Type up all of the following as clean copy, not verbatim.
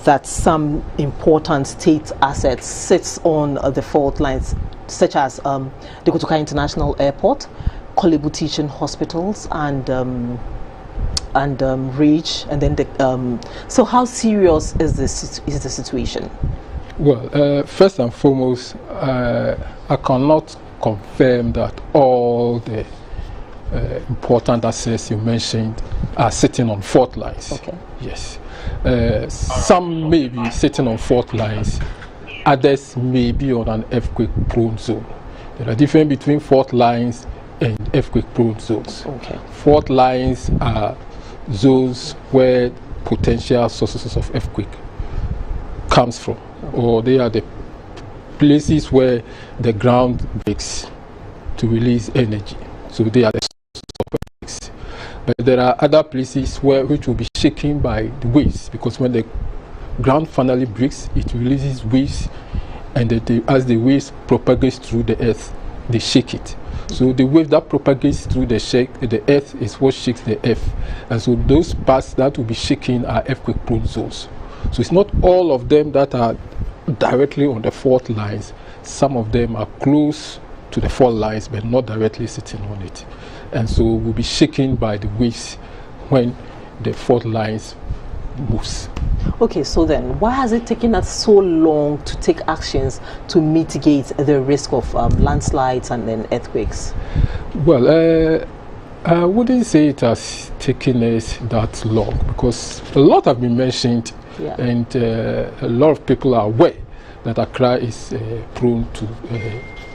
that some important state assets sits on the fault lines, such as the Kotoka International Airport, Kolebu Teaching Hospitals, and Ridge, and then the. So, how serious is the situation? Well, first and foremost, I cannot confirm that all the important assets you mentioned are sitting on fault lines. Okay. Yes. Some may be sitting on fault lines, others may be on an earthquake-prone zone. There are differences between fault lines and earthquake-prone zones. Okay. Fault lines are zones where potential sources of earthquake comes from, or they are the places where the ground breaks to release energy. So they are the sources of earthquakes. But there are other places which will be shaken by the waves, because when the ground finally breaks, it releases waves, and as the waves propagate through the earth, they shake it. So the wave that propagates through the earth is what shakes the earth. And so those parts that will be shaken are earthquake-prone zones. So it's not all of them that are directly on the fault lines. Some of them are close to the fault lines, but not directly sitting on it. And so will be shaken by the waves when the fault lines moves. Okay, so then why has it taken us so long to take actions to mitigate the risk of landslides and then earthquakes? Well, I wouldn't say it has taken us that long, because a lot have been mentioned, and a lot of people are aware that Accra is prone to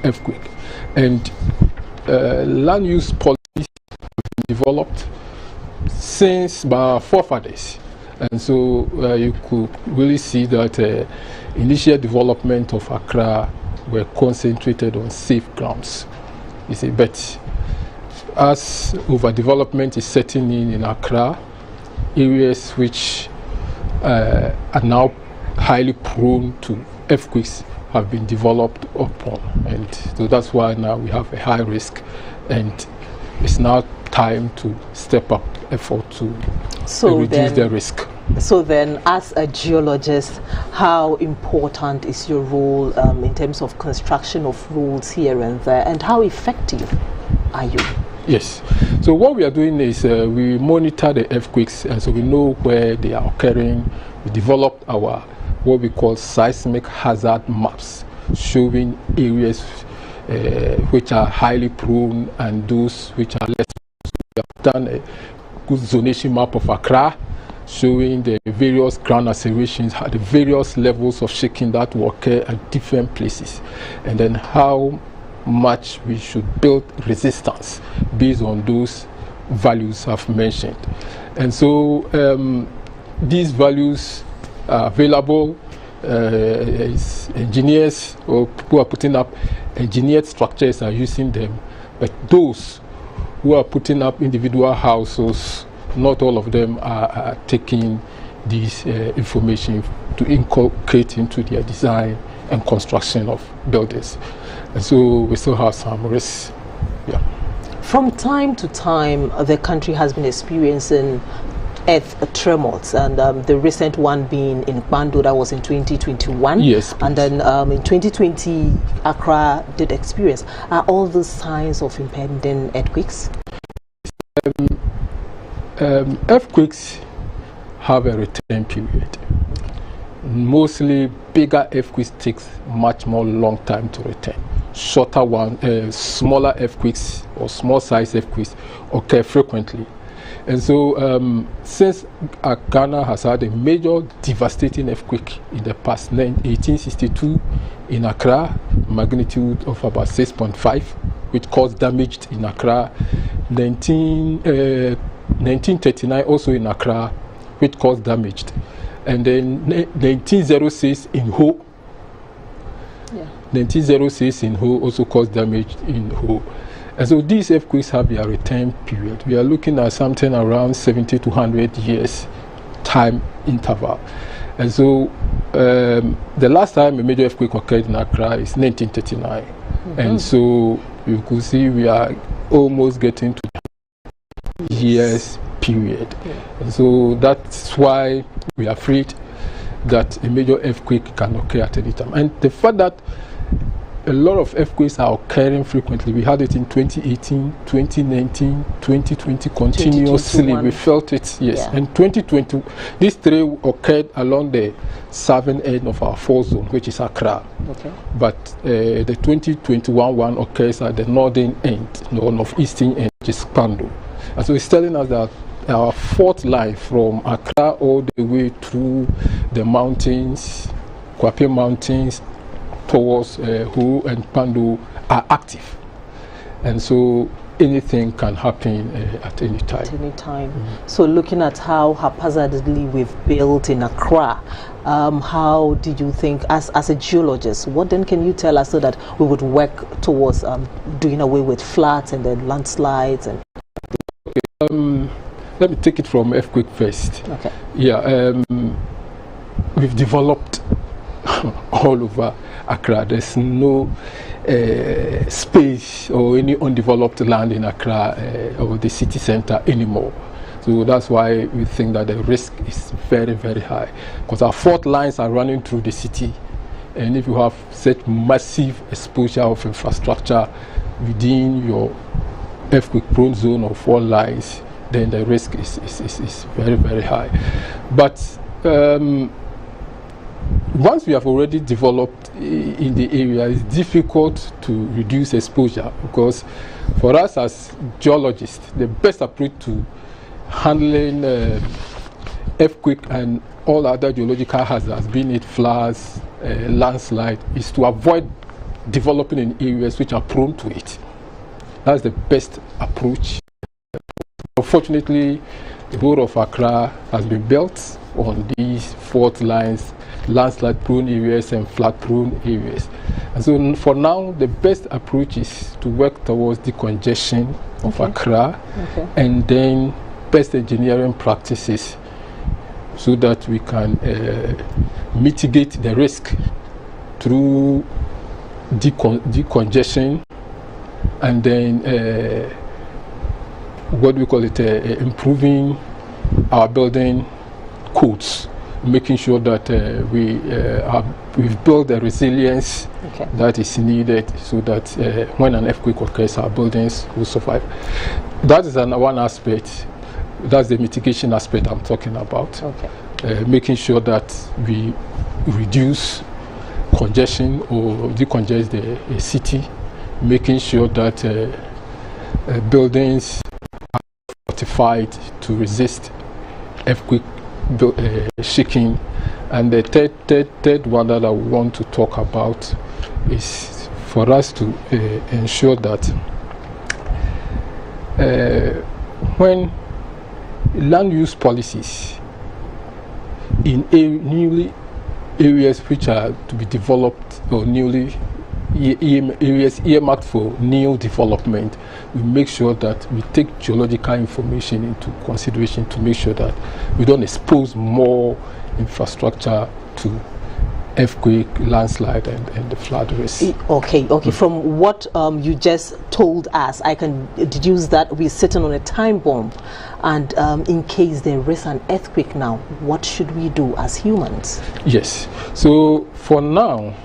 earthquake. And land use policies have been developed since by our forefathers. And so you could really see that initial development of Accra were concentrated on safe grounds. You see, but as overdevelopment is setting in Accra, areas which are now highly prone to earthquakes have been developed upon, and so that's why now we have a high risk, and it's now time to step up effort to reduce the risk. So then, as a geologist, how important is your role in terms of construction of roads here and there, and how effective are you? Yes. So what we are doing is we monitor the earthquakes, and so we know where they are occurring. We developed our what we call seismic hazard maps, showing areas which are highly prone and those which are less. So we have done a good zonation map of Accra, showing the various ground accelerations, the various levels of shaking that will occur at different places, and then how much we should build resistance based on those values I've mentioned. And so these values are available. Engineers or who are putting up engineered structures are using them, but those who are putting up individual houses, not all of them are taking this information to incorporate into their design and construction of buildings. And so we still have some risks. Yeah. From time to time, the country has been experiencing earth tremors, and the recent one being in Bando, that was in 2021. Yes, please. And then in 2020, Accra did experience. Are all those signs of impending earthquakes? Earthquakes have a return period. Mostly bigger earthquakes takes much more long time to return. Shorter one, smaller earthquakes or small size earthquakes occur frequently. And so since Ghana has had a major devastating earthquake in the past, 1862 in Accra, magnitude of about 6.5, which caused damage in Accra. 1939 also in Accra, which caused damage. And then 1906 in Ho. Yeah. 1906 in Ho also caused damage in Ho. And so these earthquakes have their return period. We are looking at something around 70 to 100 years time interval. And so the last time a major earthquake occurred in Accra is 1939. Mm-hmm. And so you could see we are almost getting to the years period. Yeah. And so that's why we are afraid that a major earthquake can occur at any time. And the fact that a lot of earthquakes are occurring frequently, we had it in 2018, 2019, 2020 continuously. We felt it, yes. Yeah. And 2020, these three occurred along the southern end of our fault zone, which is Accra. Okay. But the 2021 one occurs at the northern end, the northeastern end, which is Pando. And so it's telling us that our fault line from Accra all the way through the mountains, Kwape Mountains, towards Hu and Pando are active, and so anything can happen at any time. At any time. So looking at how haphazardly we've built in Accra, how did you think, as a geologist, what then can you tell us so that we would work towards doing away with floods and then landslides? And okay, let me take it from earthquake first. Okay. Yeah, we've developed all over Accra. There's no space or any undeveloped land in Accra or the city center anymore. So that's why we think that the risk is very, very high, because our fault lines are running through the city, and if you have such massive exposure of infrastructure within your earthquake-prone zone of fault lines, then the risk is very, very high. But once we have already developed in the area, it's difficult to reduce exposure, because for us as geologists, the best approach to handling earthquake and all other geological hazards, being it floods, landslide, is to avoid developing in areas which are prone to it. That's the best approach. Unfortunately, the whole of Accra has been built on these fault lines, landslide prone areas and flood prone areas. And so for now, the best approach is to work towards decongestion of Accra, and then best engineering practices, so that we can mitigate the risk through decongestion, and then what we call it, improving our building codes, making sure that we've built the resilience that is needed, so that when an earthquake occurs, our buildings will survive. That is one aspect. That's the mitigation aspect I'm talking about. Making sure that we reduce congestion or decongest the city, making sure that buildings are fortified to resist earthquake shaking. And the third one that I want to talk about is for us to ensure that when land use policies in newly areas which are to be developed, or newly areas earmarked for new development, we make sure that we take geological information into consideration to make sure that we don't expose more infrastructure to earthquake, landslide, and the flood risk. Okay. From what you just told us, I can deduce that we're sitting on a time bomb, and in case there is an earthquake now, what should we do as humans? Yes. So for now,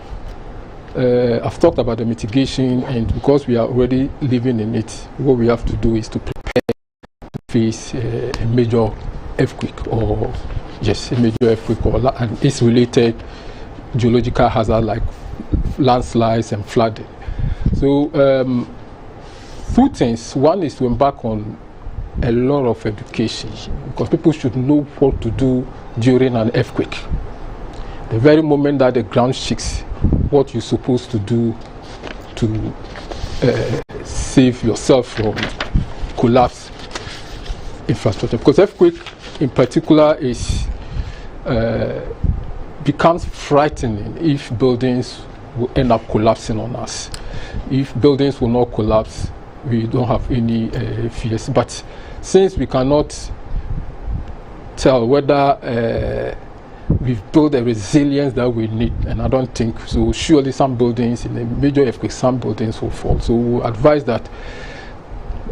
I've talked about the mitigation, and because we are already living in it, what we have to do is to prepare to face a major earthquake, or a major earthquake, or and its related geological hazard like landslides and flooding. So two things. One is to embark on a lot of education, because people should know what to do during an earthquake. The very moment that the ground shakes, what you're supposed to do to save yourself from collapse infrastructure. Because earthquake in particular becomes frightening if buildings will end up collapsing on us. If buildings will not collapse, we don't have any fears. But since we cannot tell whether we've built the resilience that we need, and I don't think so, surely some buildings in a major earthquake, some buildings will fall. So we advise that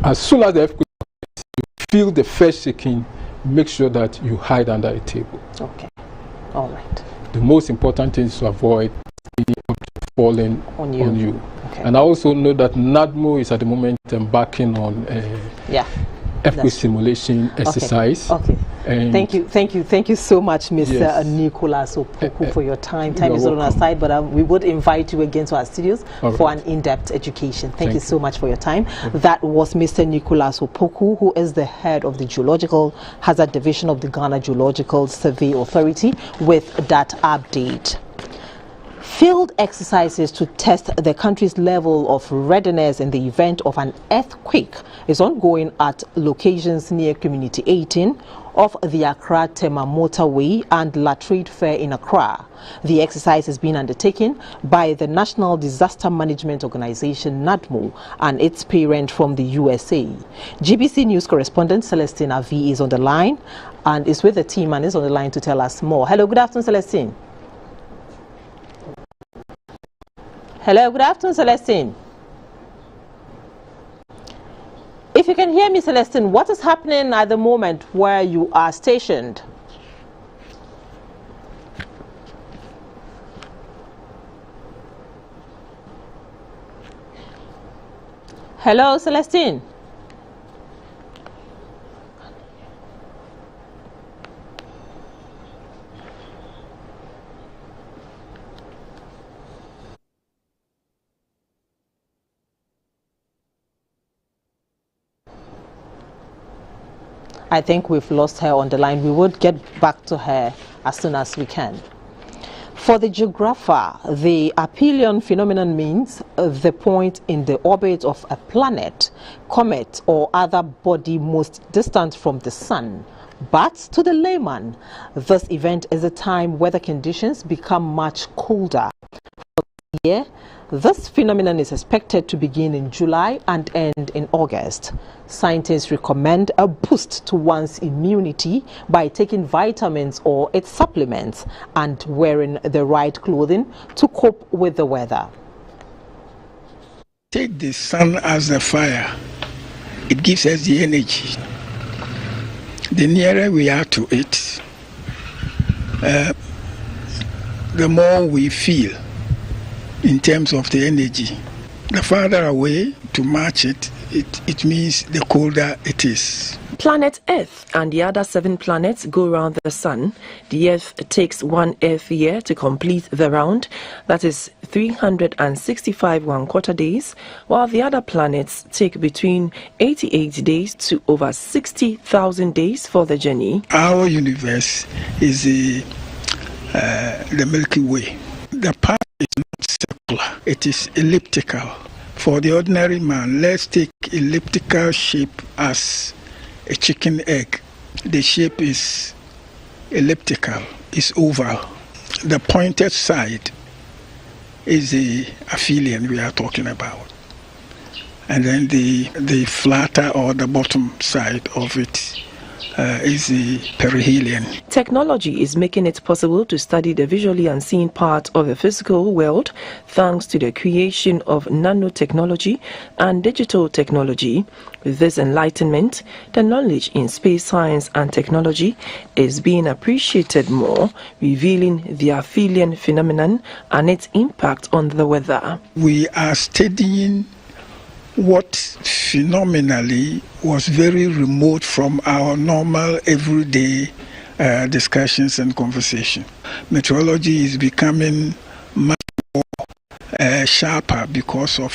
as soon as the earthquake, you feel the first shaking, make sure that you hide under a table. Okay. All right. the most important thing is to avoid any object falling on you. Okay. And I also know that NADMO is at the moment embarking on earthquake simulation exercise. Okay. Thank you so much, Mr. Nicolas Opoku, for your time. Time is on our side, but we would invite you again to our studios for an in-depth education. Thank you so much for your time. That was Mr. Nicolas Opoku, who is the head of the Geological Hazard Division of the Ghana Geological Survey Authority, with that update. Field exercises to test the country's level of readiness in the event of an earthquake is ongoing at locations near Community 18 of the Accra-Tema Motorway and La Trade Fair in Accra. The exercise is being undertaken by the National Disaster Management Organization, NADMO, and its parent from the USA. GBC News correspondent Celestine Avi is on the line and is with the team and is on the line to tell us more. Hello, good afternoon, Celestine. Hello, good afternoon, Celestine. If you can hear me, Celestine, what is happening at the moment where you are stationed? Hello, Celestine. I think we've lost her on the line. We would get back to her as soon as we can. For the geographer, the aphelion phenomenon means the point in the orbit of a planet, comet, or other body most distant from the sun. But to the layman, this event is a time weather conditions become much colder. For the year, this phenomenon is expected to begin in July and end in August. Scientists recommend a boost to one's immunity by taking vitamins or its supplements and wearing the right clothing to cope with the weather. Take the sun as a fire. It gives us the energy. The nearer we are to it, the more we feel in terms of the energy. The farther away to match it, it means the colder it is. Planet Earth and the other 7 planets go around the sun. The Earth takes 1 Earth year to complete the round, that is 365 1/4 days, while the other planets take between 88 days to over 60,000 days for the journey. Our universe is the Milky Way. The path is not circular, it is elliptical. For the ordinary man, let's take elliptical shape as a chicken egg. The shape is elliptical, is oval. The pointed side is the aphelion we are talking about. And then the flatter or the bottom side of it is the perihelion. Technology is making it possible to study the visually unseen part of the physical world thanks to the creation of nanotechnology and digital technology. With this enlightenment, the knowledge in space science and technology is being appreciated more, revealing the aphelion phenomenon and its impact on the weather. We are studying what phenomenally was very remote from our normal everyday discussions and conversation. Meteorology is becoming much more sharper because of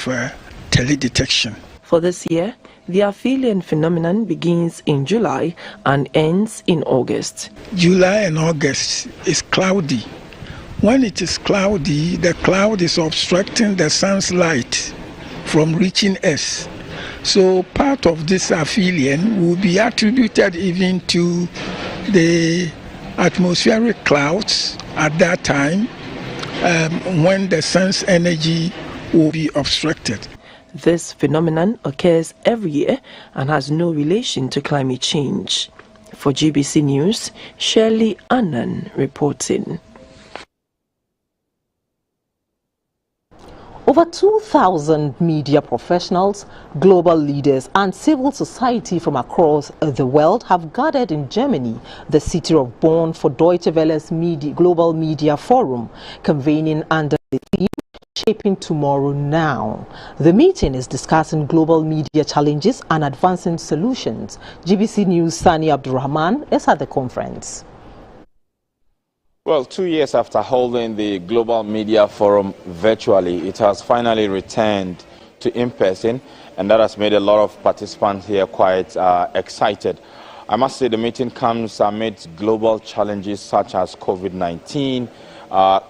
teledetection. For this year, the aphelion phenomenon begins in July and ends in August. July and August is cloudy. When it is cloudy, the cloud is obstructing the sun's light from reaching us. So part of this aphelion will be attributed even to the atmospheric clouds at that time when the sun's energy will be obstructed. This phenomenon occurs every year and has no relation to climate change. For GBC News, Shirley Annan reporting. Over 2,000 media professionals, global leaders and civil society from across the world have gathered in Germany, the city of Bonn, for Deutsche Welle's Global Media Forum, convening under the theme Shaping Tomorrow Now. The meeting is discussing global media challenges and advancing solutions. GBC News' Sani Abdurrahman is at the conference. Well, 2 years after holding the Global Media Forum virtually, it has finally returned to in-person, and that has made a lot of participants here quite excited. I must say the meeting comes amid global challenges such as COVID-19,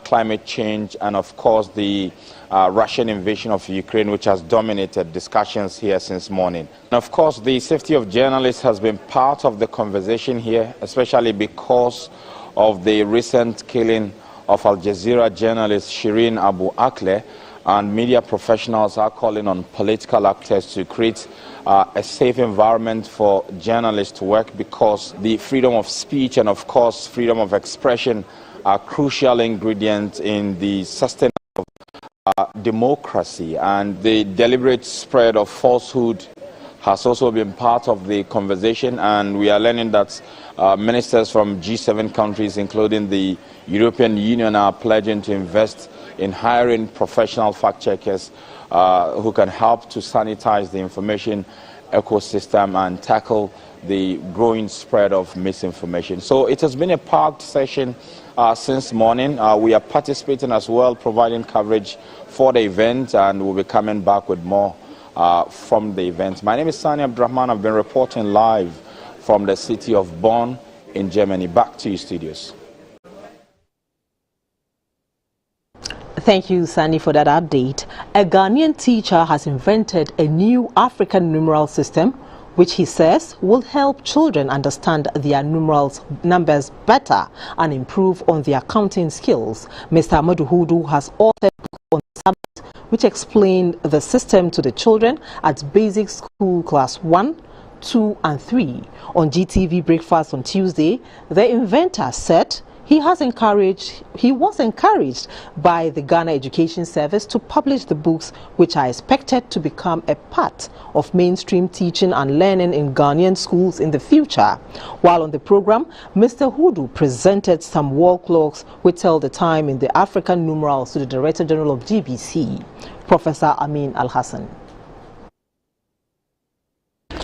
climate change, and of course the Russian invasion of Ukraine, which has dominated discussions here since morning. And of course, the safety of journalists has been part of the conversation here, especially because of the recent killing of Al Jazeera journalist Shireen Abu Akleh, and media professionals are calling on political actors to create a safe environment for journalists to work, because the freedom of speech and of course freedom of expression are crucial ingredients in the sustainable democracy, and the deliberate spread of falsehood has also been part of the conversation. And we are learning that ministers from G7 countries, including the European Union, are pledging to invest in hiring professional fact-checkers who can help to sanitize the information ecosystem and tackle the growing spread of misinformation. So it has been a packed session since morning. We are participating as well, providing coverage for the event, and we'll be coming back with more from the event. My name is Sani Abdurrahman. I've been reporting live from the city of Bonn in Germany. Back to you, studios. Thank you, Sani, for that update. A Ghanaian teacher has invented a new African numeral system, which he says will help children understand their numbers better and improve on their counting skills. Mr. Amadu Hudu has authored a book on the subject, which explained the system to the children at basic school class 1, 2 and 3. On GTV Breakfast on Tuesday, the inventor said he was encouraged by the Ghana Education Service to publish the books, which are expected to become a part of mainstream teaching and learning in Ghanaian schools in the future. While on the program, Mr. Hudu presented some wall clocks which tell the time in the African numerals to the Director General of GBC, Professor Amin Al-Hassan.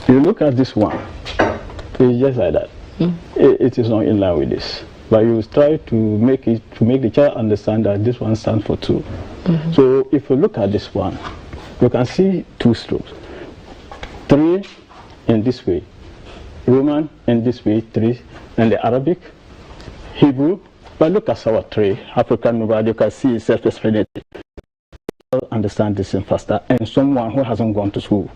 You look at this one, it's just like that. It is not in line with this. But you try to make the child understand that this one stands for 2. So if you look at this one, you can see 2 strokes. 3 in this way, Roman in this way, 3, and the Arabic, Hebrew. But look at our 3, African numeral, you can see self-explanatory. Understand this thing faster, and someone who hasn't gone to school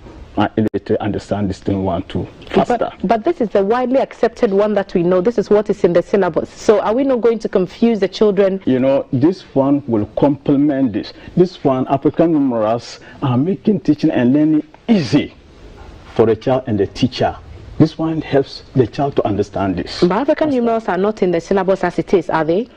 illiterate understand this thing 1, 2 faster. But this is the widely accepted one that we know. This is what is in the syllabus. So are we not going to confuse the children? You know, this one will complement this. This one, African numerals, are making teaching and learning easy for the child and the teacher. This one helps the child to understand this. But African numerals are not in the syllabus as it is, are they?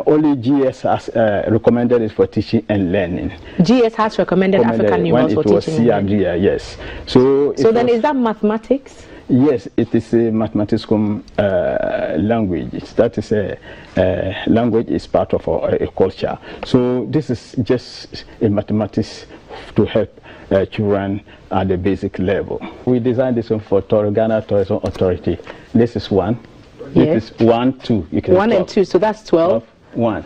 Only GS has recommended it for teaching and learning. GS has recommended African numerals for teaching and learning. Yes. So then is that mathematics? Yes, it is a mathematical language. That is a language is part of a culture. So this is just a mathematics to help children at the basic level. We designed this one for Ghana Tourism Authority. This is 1. Yes. This is 1, 2. You can 1 and 2, so that's 12. 1,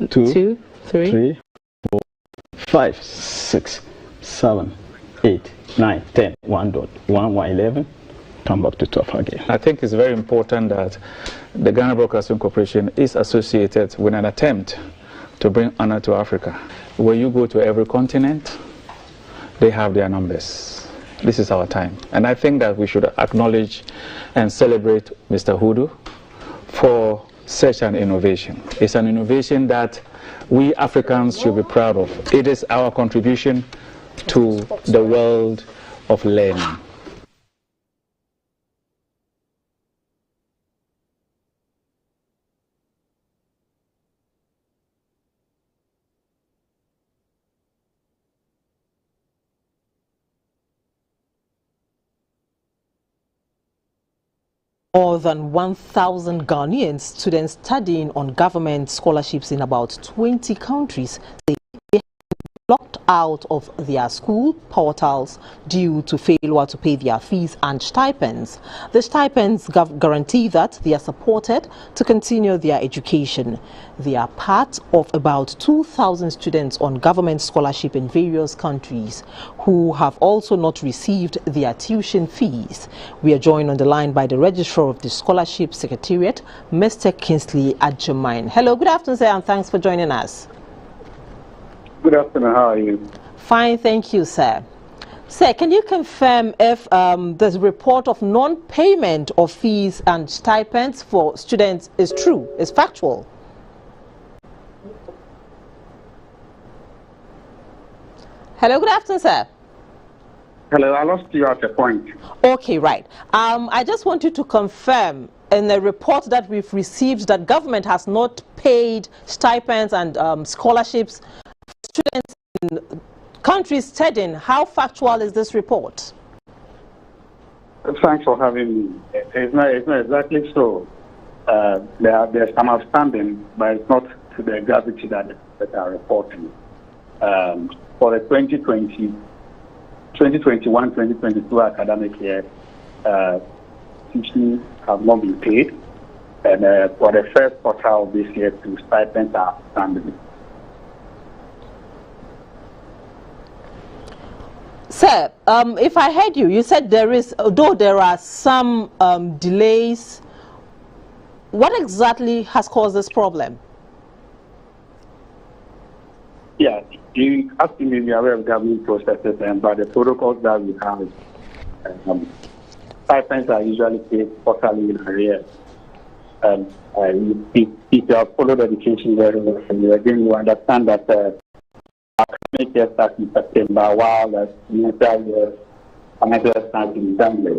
2, 3, 4, 5, 6, 7, 8, 9, 10. 1 dot. 1, 1, 11. Come back to 12 again. I think it's very important that the Ghana Broadcasting Corporation is associated with an attempt to bring honor to Africa. When you go to every continent, they have their numbers. This is our time. And I think that we should acknowledge and celebrate Mr. Hudu for such an innovation. It's an innovation that we Africans should be proud of. It is our contribution to the world of learning. More than 1,000 Ghanaian students studying on government scholarships in about 20 countries say they locked out of their school portals due to failure to pay their fees and stipends. The stipends guarantee that they are supported to continue their education. They are part of about 2,000 students on government scholarship in various countries who have also not received their tuition fees. We are joined on the line by the Registrar of the Scholarship Secretariat, Mr. Kingsley Adjumine. Hello, good afternoon, sir, and thanks for joining us. Good afternoon, how are you? Fine, thank you, sir. Sir, can you confirm if the report of non-payment of fees and stipends for students is true, is factual? Hello, good afternoon, sir. Hello, I lost you at a point. Okay, right. I just want you to confirm in the report that we've received that government has not paid stipends and scholarships students in countries studying. How factual is this report? Thanks for having me. It's not exactly so. There's some outstanding, but it's not to the gravity that are reporting. For the 2021-2022 academic year, teaching have not been paid, and for the first quarter of this year, two stipends are outstanding. Sir, if I heard you, you said although there are some delays, what exactly has caused this problem? Yeah, you have to be aware of government processes and by the protocols that we have. Stipends are usually paid quarterly in arrears. If you have followed education very well, you understand that academic year starts in September, while the financial year starts in December.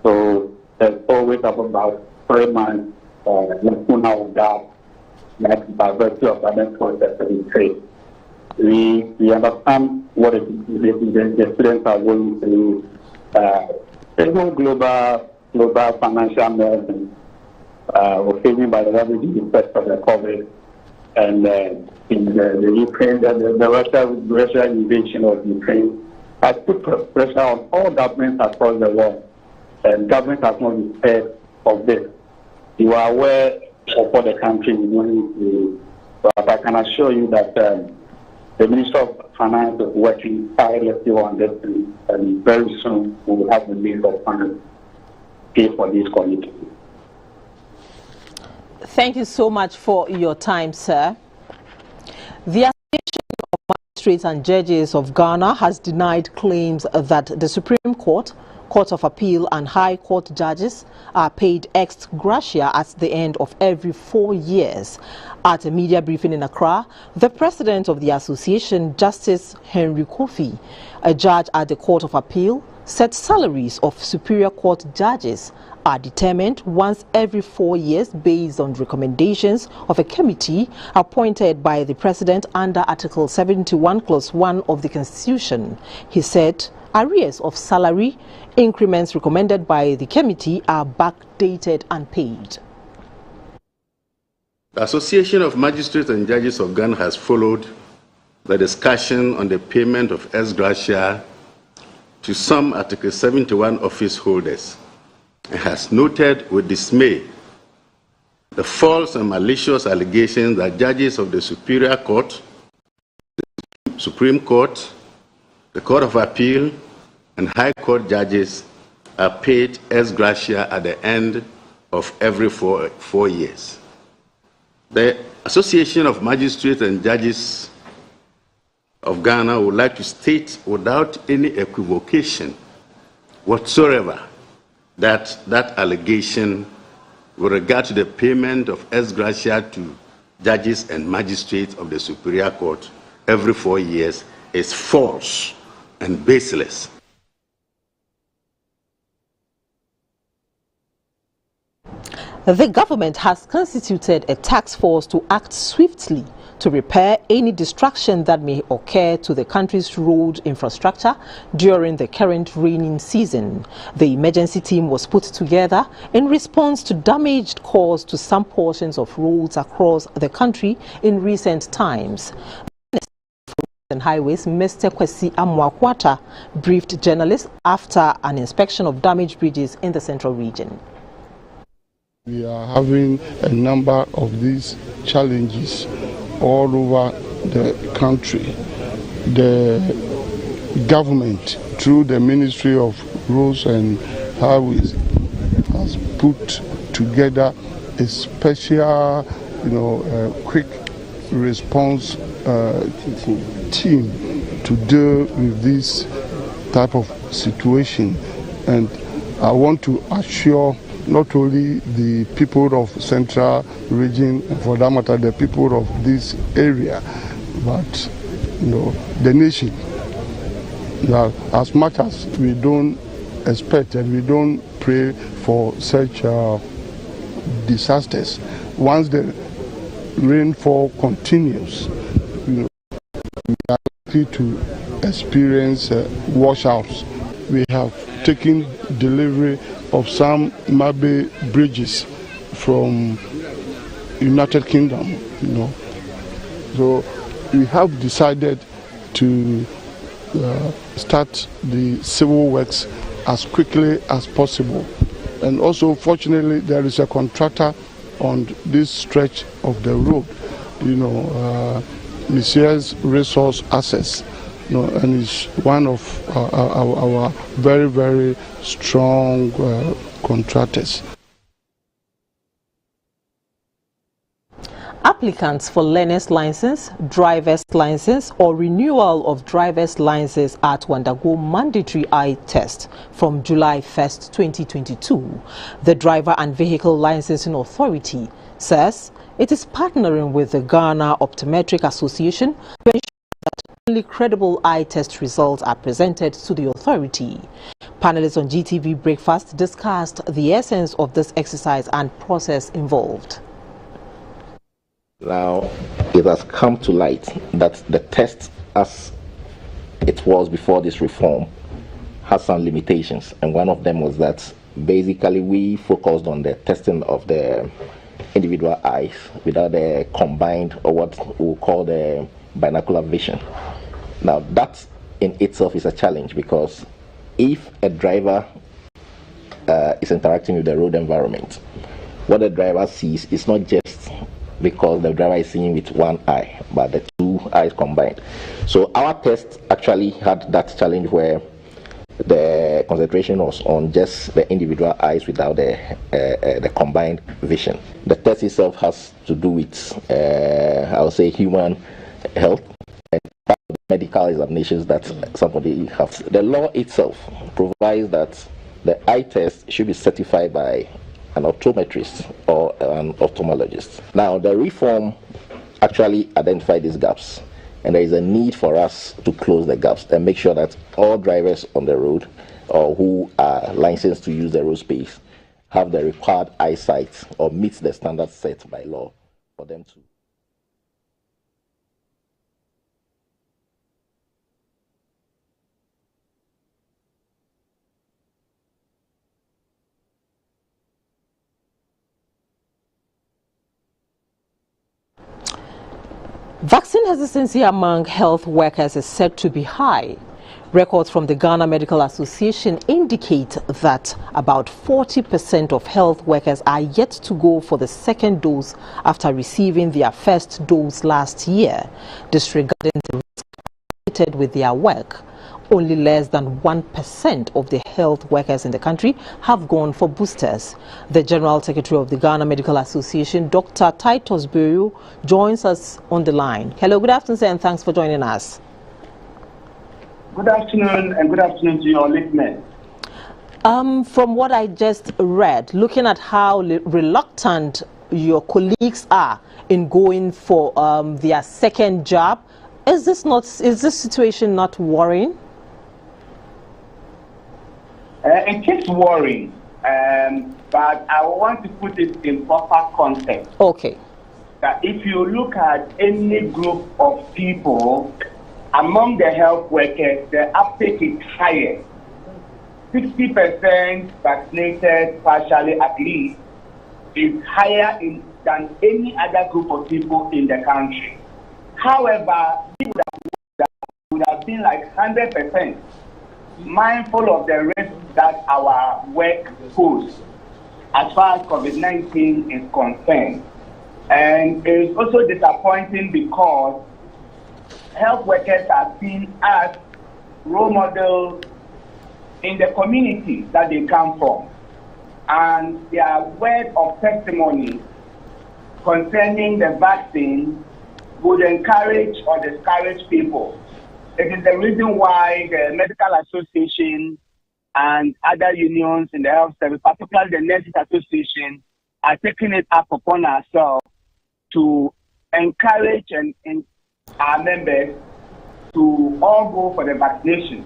So there's always about 3 months of that by virtue of other processes in trade. We understand what the students are going through. There's no global financial merging occasioned by the revenue effect of the COVID and in the Ukraine, the Russia invasion of Ukraine has put pressure on all governments across the world, and government has not been spared of this. You are aware of what the country is going through, but I can assure you that the Minister of Finance is working tirelessly on this, and very soon we will have the means of finance pay for this committee. Thank you so much for your time, sir. The Association of Magistrates and Judges of Ghana has denied claims that the Supreme Court, Court of Appeal and High Court judges are paid ex gratia at the end of every 4 years. At a media briefing in Accra, the president of the association, Justice Henry Kofi, a judge at the Court of Appeal, said salaries of Superior Court judges are determined once every 4 years based on recommendations of a committee appointed by the president under Article 71 Clause 1 of the Constitution. He said arrears of salary increments recommended by the committee are backdated and paid. The Association of Magistrates and Judges of Ghana has followed the discussion on the payment of ex gratia to some Article 71 office holders and has noted with dismay the false and malicious allegations that judges of the Superior Court, the Supreme Court, the Court of Appeal, and High Court judges are paid ex gratia at the end of every four years. The Association of Magistrates and Judges of Ghana would like to state without any equivocation whatsoever that allegation with regard to the payment of ex gratia to judges and magistrates of the Superior Court every 4 years is false and baseless. The government has constituted a task force to act swiftly to repair any destruction that may occur to the country's road infrastructure during the current raining season. The emergency team was put together in response to damage caused to some portions of roads across the country in recent times. And Highways, Mr. Kwesi Amwakwata, briefed journalists after an inspection of damaged bridges in the central region. We are having a number of these challenges all over the country. The government, through the Ministry of Roads and Highways, has put together a special, quick response team to deal with this type of situation. And I want to assure not only the people of Central Region, and for that matter, the people of this area, but the nation, that as much as we don't expect and we don't pray for such disasters, once the rainfall continues, we are likely to experience washouts. We have taken delivery of some Mabe bridges from United Kingdom, So we have decided to start the civil works as quickly as possible. And also, fortunately, there is a contractor on this stretch of the road, Messiah's Resource Access, and is one of our very, very strong contractors. Applicants for learner's license, driver's license, or renewal of driver's license are to undergo mandatory eye test from July 1st, 2022. The Driver and Vehicle Licensing Authority says it is partnering with the Ghana Optometric Association to ensure that only credible eye test results are presented to the authority. Panelists on GTV Breakfast discussed the essence of this exercise and process involved. Now, it has come to light that the test, as it was before this reform, has some limitations, and one of them was that basically we focused on the testing of the individual eyes without the combined, or what we'll call the binocular vision. Now, that in itself is a challenge, because if a driver is interacting with the road environment, what the driver sees is not just because the driver is seeing with one eye, but the two eyes combined. So our test actually had that challenge where the concentration was on just the individual eyes without the combined vision. The test itself has to do with, I would say, human health and medical examinations that somebody has. The law itself provides that the eye test should be certified by an optometrist or an ophthalmologist. Now, the reform actually identified these gaps, and there is a need for us to close the gaps and make sure that all drivers on the road or who are licensed to use the road space have the required eyesight or meet the standards set by law for them to. Vaccine hesitancy among health workers is said to be high. Records from the Ghana Medical Association indicate that about 40% of health workers are yet to go for the second dose after receiving their first dose last year, disregarding the risk associated with their work. Only less than 1% of the health workers in the country have gone for boosters. The General Secretary of the Ghana Medical Association, Dr. Titus Boyo, joins us on the line. Hello, good afternoon, sir, and thanks for joining us. Good afternoon, and good afternoon to your listeners. From what I just read, looking at how reluctant your colleagues are in going for their second job, is this situation not worrying? It is worrying. but I want to put it in proper context. Okay. That if you look at any group of people among the health workers, the uptake is higher. 60% vaccinated, partially at least, is higher than any other group of people in the country. However, it would have been like 100%, mindful of the risk that our work poses as far as COVID-19 is concerned. And it's also disappointing because health workers are seen as role models in the community that they come from. And their word of testimony concerning the vaccine would encourage or discourage people. It is the reason why the Medical Association and other unions in the health service, particularly the Nurses Association, are taking it up upon ourselves to encourage and our members to all go for the vaccination.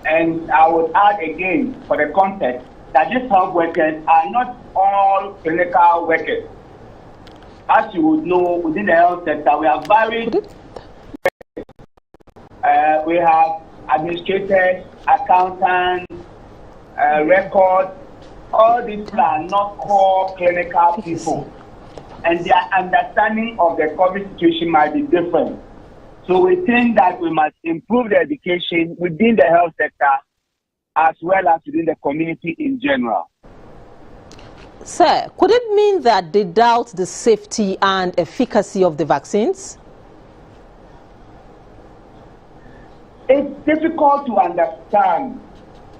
And I would add again, for the context, that these health workers are not all clinical workers. As you would know, within the health sector, we have varied. We have administrators, accountants, records. All these are not core clinical people. And their understanding of the COVID situation might be different. So we think that we must improve the education within the health sector as well as within the community in general. Sir, could it mean that they doubt the safety and efficacy of the vaccines? It's difficult to understand.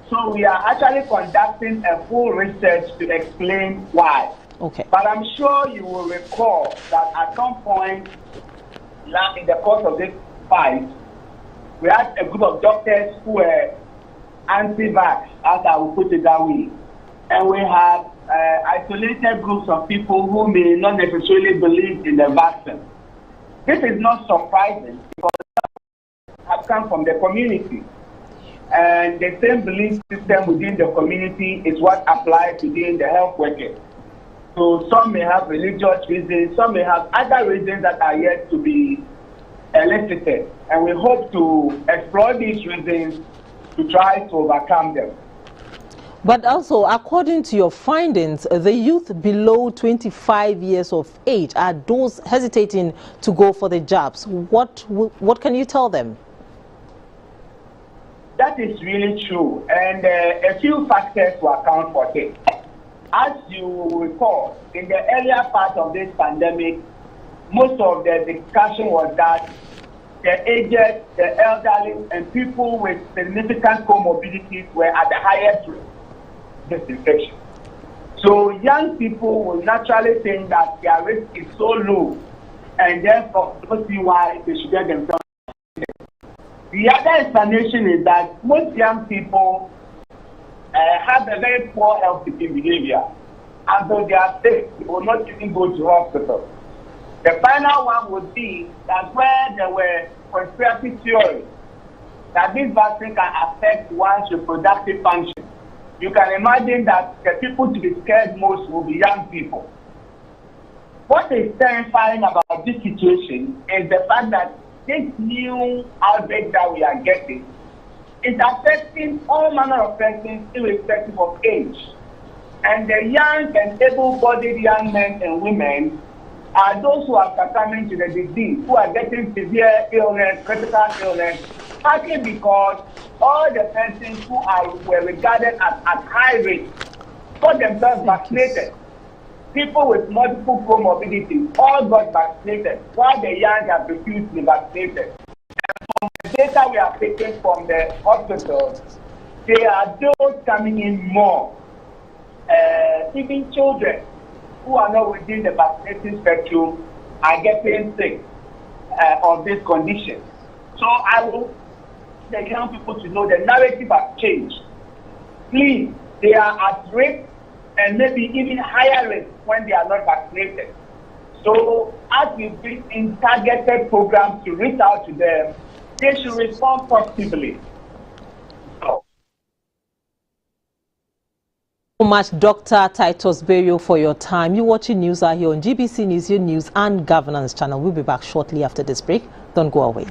So we are actually conducting a full research to explain why. Okay. But I'm sure you will recall that at some point in the course of this fight, we had a group of doctors who were anti-vax, as I will put it that way. And we have isolated groups of people who may not necessarily believe in the vaccine. This is not surprising because it has come from the community. And the same belief system within the community is what applies within the health workers. So some may have religious reasons, some may have other reasons that are yet to be elicited. And we hope to explore these reasons to try to overcome them. But also, according to your findings, the youth below 25 years of age are those hesitating to go for the jabs. What can you tell them? That is really true. And a few factors to account for this. As you will recall, in the earlier part of this pandemic, most of the discussion was that the aged, the elderly, and people with significant comorbidities were at the highest risk of this infection. So young people will naturally think that their risk is so low, and therefore don't see why they should get themselves vaccinated. The other explanation is that most young people have a very poor health behavior, and so they are sick, they will not even go to hospital. The final one would be that where there were conspiracy theories that this vaccine can affect one's reproductive function, you can imagine that the people to be scared most will be young people. What is terrifying about this situation is the fact that this new outbreak that we are getting is affecting all manner of persons irrespective of age. And the young and able-bodied young men and women are those who are succumbing to the disease, who are getting severe illness, critical illness, partly because all the persons who were regarded as at high risk got themselves vaccinated. People with multiple comorbidities all got vaccinated, while the young have refused to be vaccinated. And from the data we are taking from the hospitals, there are those coming in more. Even children who are not within the vaccination spectrum are getting sick of this condition. So I will the young people to know the narrative has changed. Please, they are at risk and maybe even higher risk when they are not vaccinated. So as we bring in targeted programs to reach out to them, they should respond positively. So much, Dr. Titus Berio, for your time. You're watching News Hour here on GBC News, your news and governance channel. We'll be back shortly after this break. Don't go away.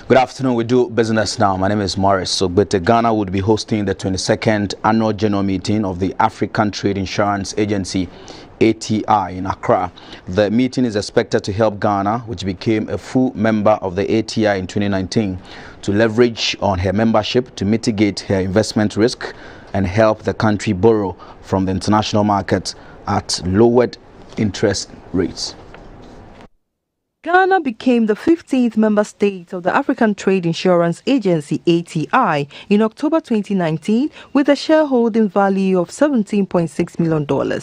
Good afternoon. We do business now. My name is Morris. So, Ghana would be hosting the 22nd annual general meeting of the African Trade Insurance Agency, ATI, in Accra. The meeting is expected to help Ghana, which became a full member of the ATI in 2019, to leverage on her membership to mitigate her investment risk and help the country borrow from the international market at lowered interest rates. Ghana became the 15th member state of the African Trade Insurance Agency, ATI, in October 2019 with a shareholding value of $17.6 million.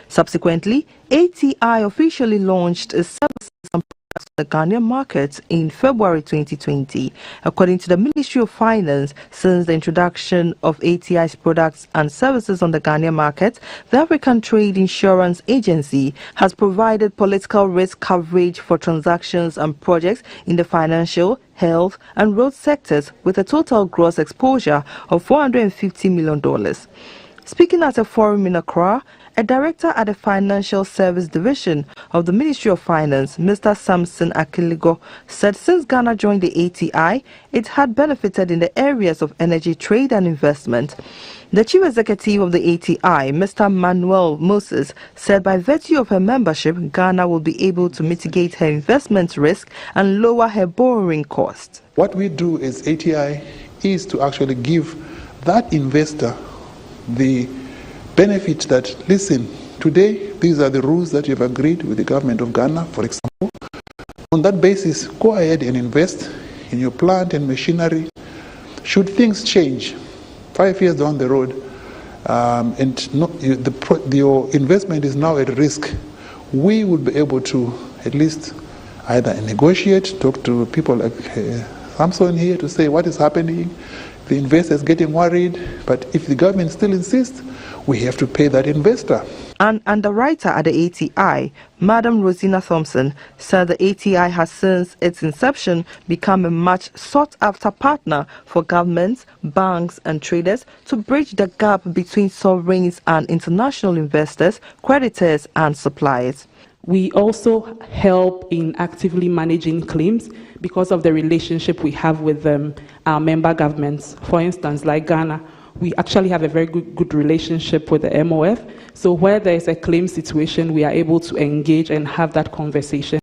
Subsequently, ATI officially launched its services and products on the Ghanaian market in February 2020. According to the Ministry of Finance, since the introduction of ATI's products and services on the Ghanaian market, the African Trade Insurance Agency has provided political risk coverage for transactions and projects in the financial, health and road sectors with a total gross exposure of $450 million. Speaking at a forum in Accra, a director at the Financial Service Division of the Ministry of Finance, Mr. Samson Akiligo, said since Ghana joined the ATI, it had benefited in the areas of energy trade and investment. The chief executive of the ATI, Mr. Manuel Moses, said by virtue of her membership, Ghana will be able to mitigate her investment risk and lower her borrowing costs. What we do as ATI is to actually give that investor the benefit that, listen, today these are the rules that you've agreed with the government of Ghana, for example. On that basis, go ahead and invest in your plant and machinery. Should things change 5 years down the road your investment is now at risk, we will be able to at least either negotiate, talk to people like Samson here to say what is happening. The investor is getting worried, but if the government still insists, we have to pay that investor. An underwriter at the ATI, Madam Rosina Thompson, said the ATI has since its inception become a much sought-after partner for governments, banks and traders to bridge the gap between sovereigns and international investors, creditors and suppliers. We also help in actively managing claims because of the relationship we have with our member governments. For instance, like Ghana, we actually have a very good relationship with the MOF. So where there is a claim situation, we are able to engage and have that conversation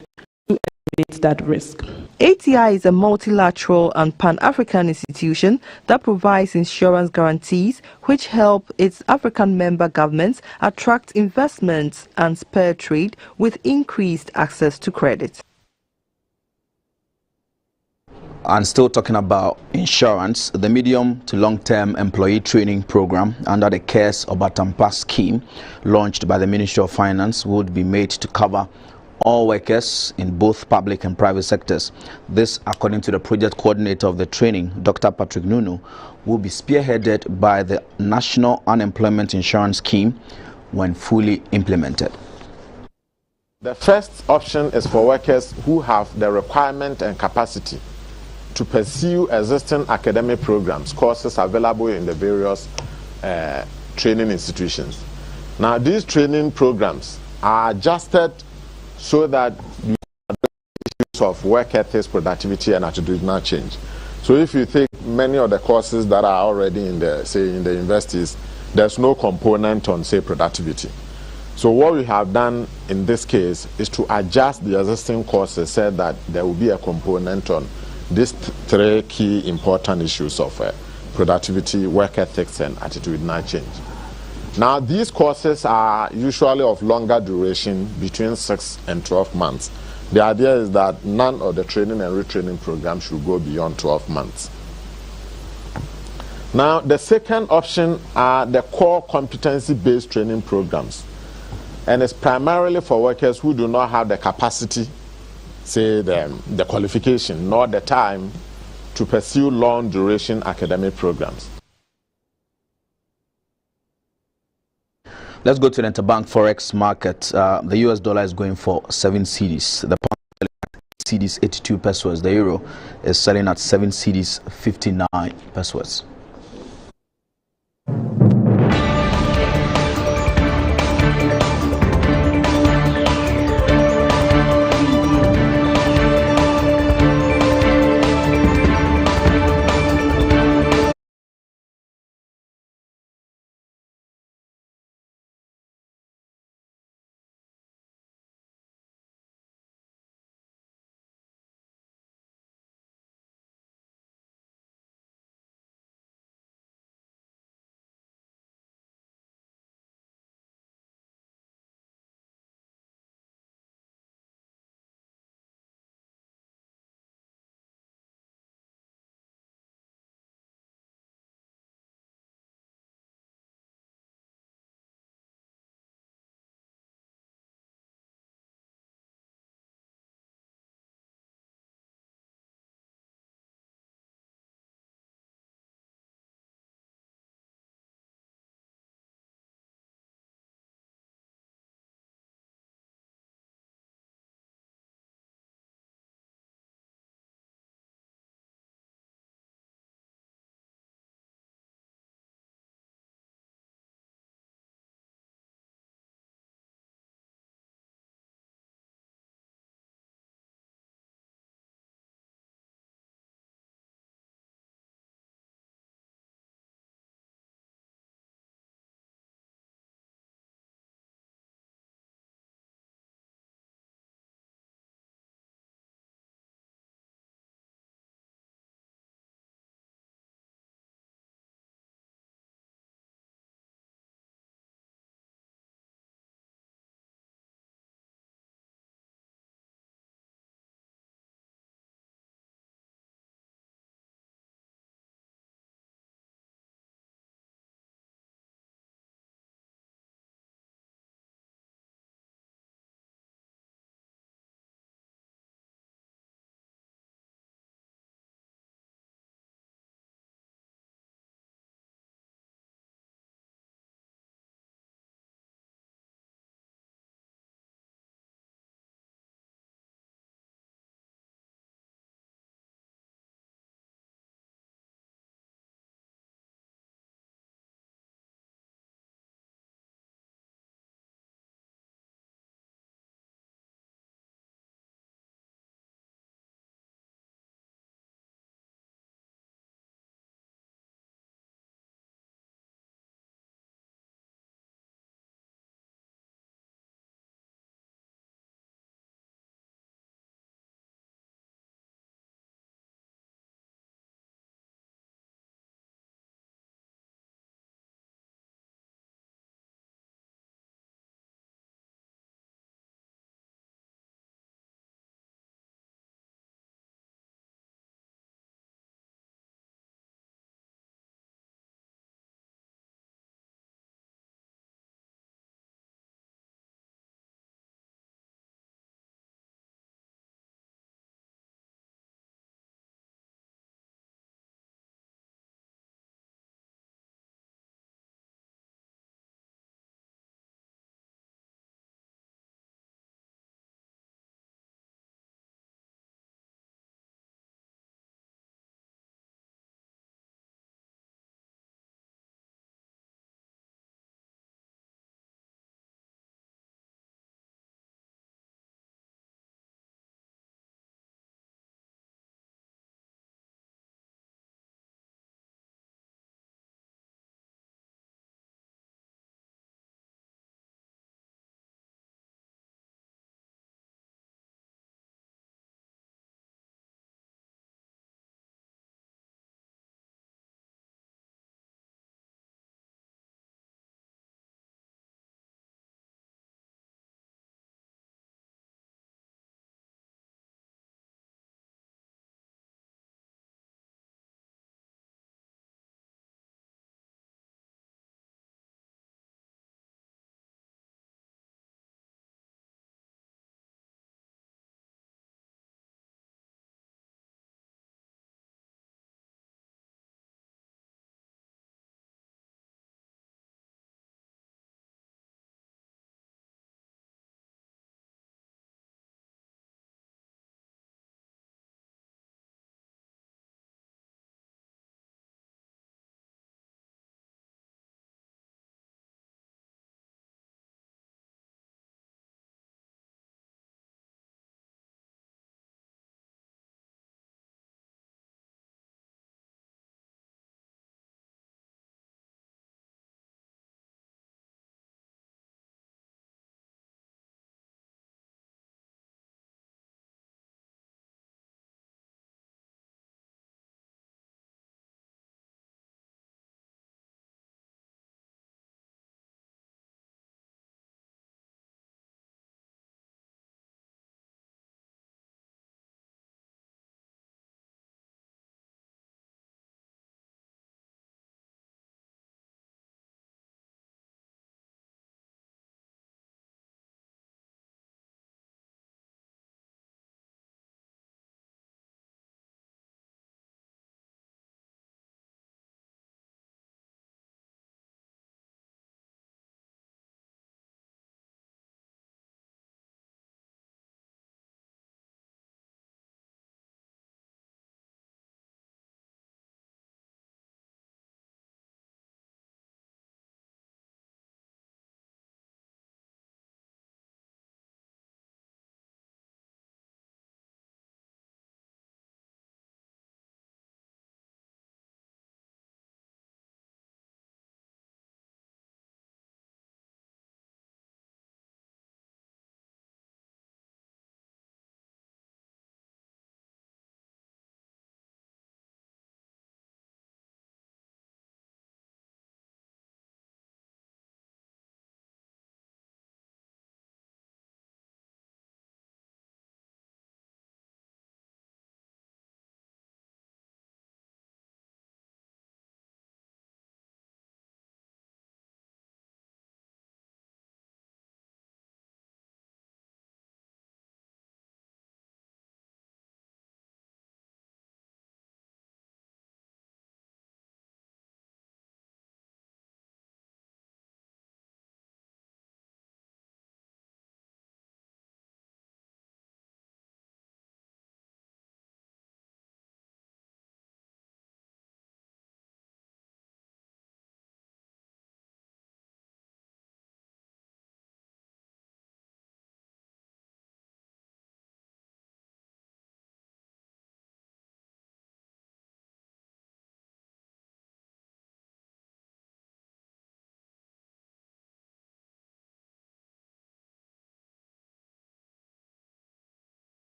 to eliminate that risk. ATI is a multilateral and pan-African institution that provides insurance guarantees which help its African member governments attract investments and spur trade with increased access to credit. And still talking about insurance, the medium to long-term employee training program under the CARES Obatampa scheme launched by the Ministry of Finance would be made to cover all workers in both public and private sectors. This, according to the project coordinator of the training, Dr. Patrick Nunu, will be spearheaded by the National Unemployment Insurance Scheme when fully implemented. The first option is for workers who have the requirement and capacity to pursue existing academic programs, courses available in the various training institutions. Now, these training programs are adjusted so that you address issues of work ethics, productivity, and attitudinal change. So if you take many of the courses that are already in the, say, in the universities, there's no component on, say, productivity. So what we have done in this case is to adjust the existing courses so that there will be a component on these three key important issues of productivity, work ethics, and attitudinal change. Now, these courses are usually of longer duration, between 6 and 12 months. The idea is that none of the training and retraining programs should go beyond 12 months. Now, the second option are the core competency-based training programs. And it's primarily for workers who do not have the capacity, say the qualification, nor the time to pursue long-duration academic programs. Let's go to the interbank Forex market. The US dollar is going for 7 cedis. The pound cedis 82 pesos. The euro is selling at 7 cedis 59 pesos.